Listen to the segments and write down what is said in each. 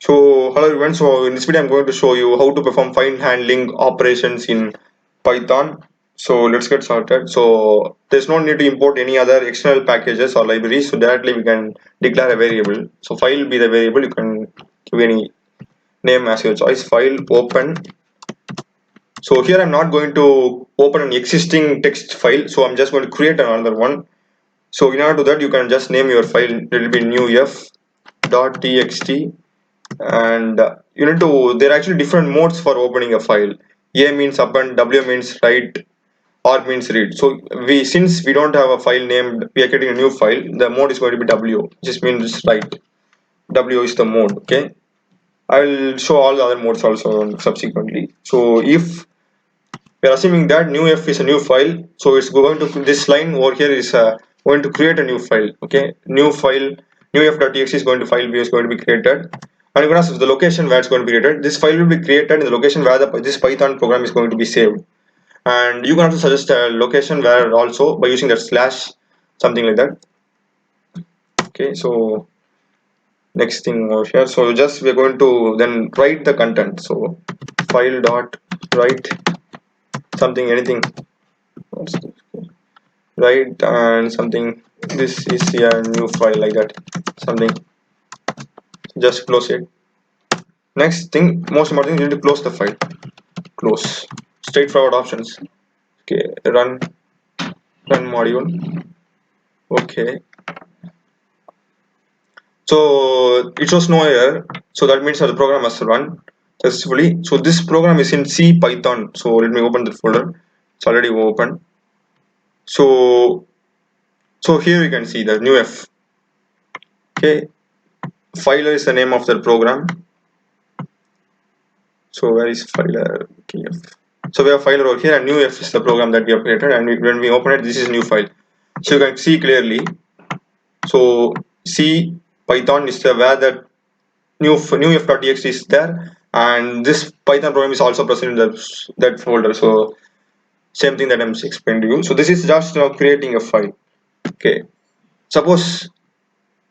So hello everyone, so in this video I'm going to show you how to perform file handling operations in Python. So let's get started. So there's no need to import any other external packages or libraries, so directly we can declare a variable. So file will be the variable, you can give any name as your choice. File open. So here I'm not going to open an existing text file, so I'm just going to create another one. So in order to that you can just name your file. It will be new f.txt, and you need to, there are actually different modes for opening a file. A means append, W means write, R means read. So since we don't have a file named, we are getting a new file, the mode is going to be W, just means write. W is the mode. Okay, I will show all the other modes also subsequently. So if we are assuming that new f is a new file, so it's going to, this line over here is going to create a new file. Okay, new file, new f.txt is going to file b is going to be created, and you're going to ask the location where it's going to be created. This file will be created in the location where this Python program is going to be saved, and you can also suggest a location where also by using that slash, something like that. Okay, so next thing over here, so just we're going to then write the content. So file dot write something, anything, right, and something, this is a new file, like that, something, just close it. Next thing, most important, you need to close the file. Close, straightforward options. Okay, run module. Okay, so it shows no error, so that means that the program has run successfully. So this program is in C Python, so let me open the folder. It's already open. So here you can see the new f. Okay, filer is the name of the program. So where is filer? Okay, so we have filer over here, and new f is the program that we have created, and when we open it, this is new file. So you can see clearly. So C Python is the where that new f.txt is there, and this Python program is also present in that folder. So same thing that I'm explaining to you. So this is just now creating a file. Okay, suppose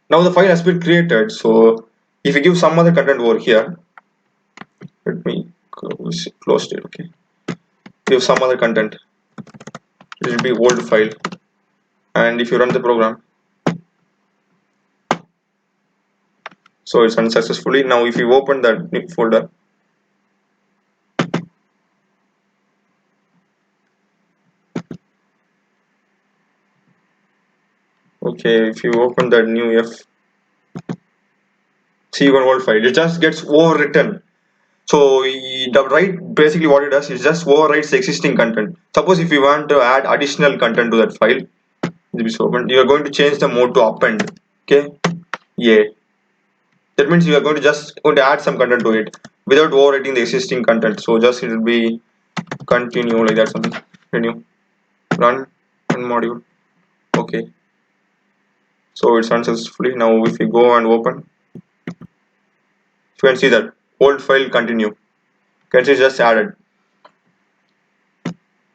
now the file has been created. So if you give some other content over here, let me close it. Okay, give some other content, it will be old file, and if you run the program, so it's unsuccessfully. Now if you open that new folder, okay, if you open that new f, see one old file, it just gets overwritten. So the write, basically what it does is just overwrites the existing content. Suppose if you want to add additional content to that file, you are going to change the mode to append. Okay, yeah, that means you are going to add some content to it without overwriting the existing content. So just it will be continue, like that, something. Continue, run module. Okay, so it's unsuccessfully. Now if you go and open, you can see that old file continue. You can see just added.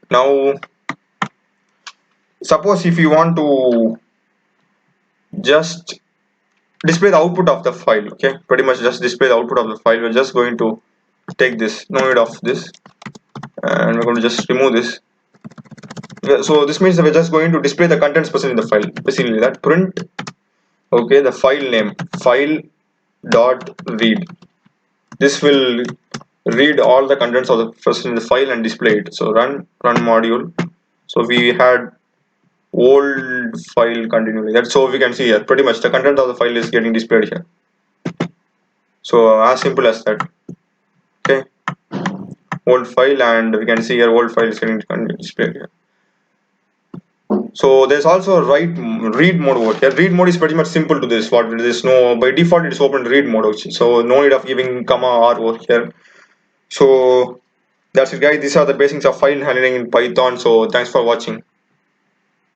Now suppose if you want to just display the output of the file, okay, pretty much just display the output of the file, we're just going to take this, no need of this, and we're going to just remove this. So this means that we're just going to display the contents present in the file, basically that print, okay, the file name, file dot read. This will read all the contents of the present in the file and display it. So run module. So we had old file continually, that, so we can see here pretty much the content of the file is getting displayed here. So as simple as that. Okay, old file, and we can see here old file is getting displayed here. So there's also read mode over here. Read mode is pretty much simple to this. What there is no, by default it is open read mode, so no need of giving comma r over here. So that's it guys, these are the basics of file handling in Python. So thanks for watching.